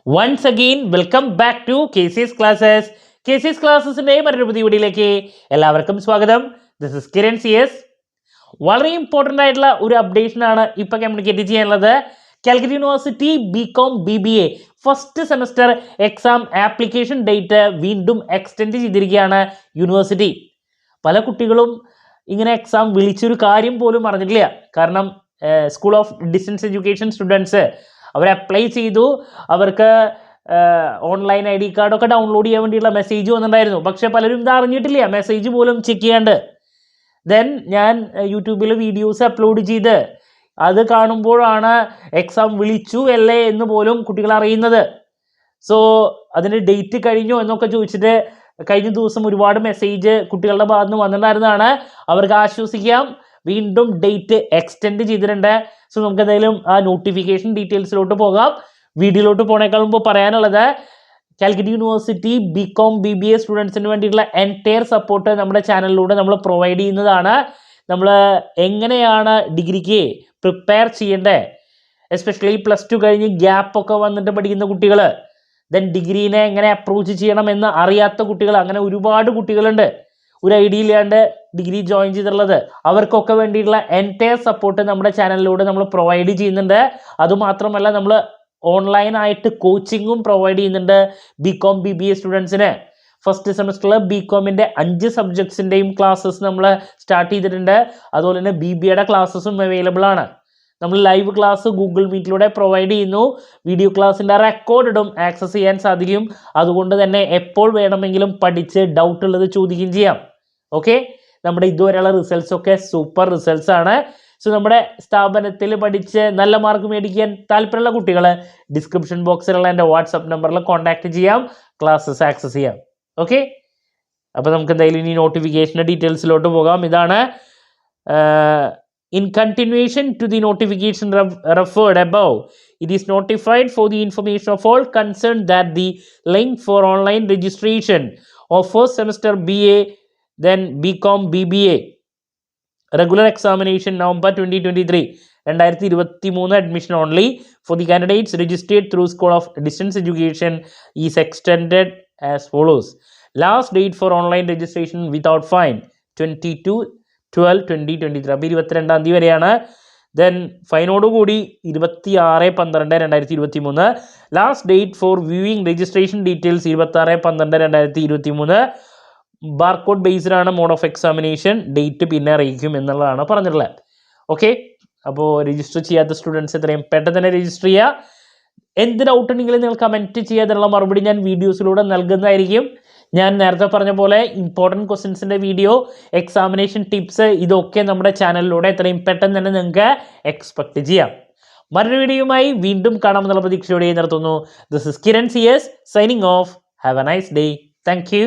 Once again, welcome back to KCS Classes. KCS Classesന്റെ മറ്റൊരു പുതിയ വീഡിയോയിലേക്ക് എല്ലാവർക്കും സ്വാഗതം. This is Kiran CS. വളരെ ഇമ്പോർട്ടൻ്റ് ആയിട്ടുള്ള ഒരു അപ്ഡേഷനാണ് ഇപ്പോൾ കമ്മ്യൂണിക്കേറ്റ് ചെയ്യാനുള്ളത്. Calicut university BCom BBA first semester exam application date വീണ്ടും എക്സ്റ്റെൻഡ് ചെയ്തിരിക്കുകയാണ് യൂണിവേഴ്സിറ്റി. പല കുട്ടികളും ഇങ്ങനെ എക്സാം വിളിച്ചൊരു കാര്യം പോലും അറിഞ്ഞിട്ടില്ല. കാരണം school of distance education students അവർ അപ്ലൈ ചെയ്തു, അവർക്ക് ഓൺലൈൻ ID കാർഡൊക്കെ ഡൗൺലോഡ് ചെയ്യാൻ വേണ്ടിയുള്ള മെസ്സേജ് വന്നിട്ടുണ്ടായിരുന്നു. പക്ഷേ പലരും ഇത് അറിഞ്ഞിട്ടില്ല, മെസ്സേജ് പോലും ചെക്ക് ചെയ്യാണ്ട്. ദെൻ ഞാൻ യൂട്യൂബിൽ വീഡിയോസ് അപ്ലോഡ് ചെയ്ത് അത് കാണുമ്പോഴാണ് എക്സാം വിളിച്ചു അല്ലേ എന്ന് പോലും കുട്ടികൾ അറിയുന്നത്. സോ അതിന് ഡേറ്റ് കഴിഞ്ഞോ എന്നൊക്കെ ചോദിച്ചിട്ട് കഴിഞ്ഞ ദിവസം ഒരുപാട് മെസ്സേജ് കുട്ടികളുടെ ഭാഗത്ത് നിന്ന് വന്നിട്ടുണ്ടായിരുന്നതാണ്. അവർക്ക് ആശ്വസിക്കാം, വീണ്ടും ഡേറ്റ് എക്സ്റ്റെൻഡ് ചെയ്തിട്ടുണ്ട്. സോ നമുക്ക് എന്തായാലും ആ നോട്ടിഫിക്കേഷൻ ഡീറ്റെയിൽസിലോട്ട് പോകാം. വീഡിയോയിലോട്ട് പോണേക്കാൾ മുമ്പ് പറയാനുള്ളത്, കാലിക്കറ്റ് യൂണിവേഴ്സിറ്റി BCom BBA സ്റ്റുഡൻസിന് വേണ്ടിയിട്ടുള്ള എൻറ്റയർ സപ്പോർട്ട് നമ്മുടെ ചാനലിലൂടെ നമ്മൾ പ്രൊവൈഡ് ചെയ്യുന്നതാണ്. നമ്മൾ എങ്ങനെയാണ് ഡിഗ്രിക്ക് പ്രിപ്പയർ ചെയ്യേണ്ടത്, എസ്പെഷ്യലി +2 കഴിഞ്ഞ് ഗ്യാപ്പൊക്കെ വന്നിട്ട് പഠിക്കുന്ന കുട്ടികൾ, ദെൻ ഡിഗ്രീനെ എങ്ങനെ അപ്രോച്ച് ചെയ്യണമെന്ന് അറിയാത്ത കുട്ടികൾ, അങ്ങനെ ഒരുപാട് കുട്ടികളുണ്ട് ഒരു ഐഡിയ ഇല്ലാണ്ട് ഡിഗ്രി ജോയിൻ ചെയ്തിട്ടുള്ളത്. അവർക്കൊക്കെ വേണ്ടിയിട്ടുള്ള എൻറ്റയർ സപ്പോർട്ട് നമ്മുടെ ചാനലിലൂടെ നമ്മൾ പ്രൊവൈഡ് ചെയ്യുന്നുണ്ട്. അതുമാത്രമല്ല നമ്മൾ ഓൺലൈനായിട്ട് കോച്ചിങ്ങും പ്രൊവൈഡ് ചെയ്യുന്നുണ്ട് BCom BBA സ്റ്റുഡൻസിന്. ഫസ്റ്റ് സെമസ്റ്ററിൽ BComൻ്റെ 5 സബ്ജക്ട്സിൻ്റെയും ക്ലാസ്സസ് നമ്മൾ സ്റ്റാർട്ട് ചെയ്തിട്ടുണ്ട്. അതുപോലെ തന്നെ BBAയുടെ ക്ലാസ്സസും അവൈലബിൾ ആണ്. നമ്മൾ ലൈവ് ക്ലാസ് ഗൂഗിൾ മീറ്റിലൂടെ പ്രൊവൈഡ് ചെയ്യുന്നു. വീഡിയോ ക്ലാസ്സിൻ്റെ റെക്കോർഡും ആക്സസ് ചെയ്യാൻ സാധിക്കും. അതുകൊണ്ട് തന്നെ എപ്പോൾ വേണമെങ്കിലും പഠിച്ച് ഡൗട്ട് ഉള്ളത് ചോദിക്കുകയും ചെയ്യാം. ഓക്കെ, നമ്മുടെ ഇതുവരെയുള്ള റിസൾട്ട്സ് ഒക്കെ സൂപ്പർ റിസൾട്ട്സ് ആണ്. സോ നമ്മുടെ സ്ഥാപനത്തിൽ പഠിച്ച് നല്ല മാർക്ക് മേടിക്കാൻ താല്പര്യമുള്ള കുട്ടികൾ ഡിസ്ക്രിപ്ഷൻ ബോക്സിലുള്ള എൻ്റെ വാട്സപ്പ് നമ്പറിൽ കോൺടാക്ട് ചെയ്യാം, ക്ലാസ്സസ് ആക്സസ് ചെയ്യാം. ഓക്കെ, അപ്പോൾ നമുക്ക് എന്തായാലും ഇനി നോട്ടിഫിക്കേഷൻ്റെ ഡീറ്റെയിൽസിലോട്ട് പോകാം. ഇതാണ് in continuation to the notification referred above, it is notified for the information of all concerned that the link for online registration of first semester BA then BCom BBA regular examination November 2023 admission only for the candidates registered through School of Distance Education is extended as follows. Last date for online registration without fine 22/12/2023, അപ്പോൾ 22-ാം തീയതി വരെയാണ്. Then ഫൈനോടുകൂടി 26/12/2023. Last date for viewing registration details 26/12/2023. Barcode based ആണ് mode of examination. Date പിന്നെ അറിയിക്കും എന്നുള്ളതാണ് പറഞ്ഞിട്ടുള്ളത്. ഓക്കെ, അപ്പോൾ രജിസ്റ്റർ ചെയ്യാത്ത സ്റ്റുഡൻസ് എത്രയും പെട്ടെന്ന് തന്നെ രജിസ്റ്റർ ചെയ്യുക. എന്ത് ഡൗട്ട് ഉണ്ടെങ്കിലും നിങ്ങൾ കമൻറ്റ് ചെയ്യാനുള്ള മറുപടി ഞാൻ വീഡിയോസിലൂടെ നൽകുന്നതായിരിക്കും. ഞാൻ നേരത്തെ പറഞ്ഞ പോലെ ഇമ്പോർട്ടൻറ്റ് ക്വസ്റ്റ്യൻസിൻ്റെ വീഡിയോ, എക്സാമിനേഷൻ ടിപ്സ്, ഇതൊക്കെ നമ്മുടെ ചാനലിലൂടെ എത്രയും പെട്ടെന്ന് തന്നെ നിങ്ങൾക്ക് എക്സ്പെക്ട് ചെയ്യാം. മറ്റൊരു വീഡിയോയുമായി വീണ്ടും കാണാമെന്നുള്ള പ്രതീക്ഷയോടെ നിർത്തുന്നു. This is Kiran CS signing off. Have a nice day. Thank U.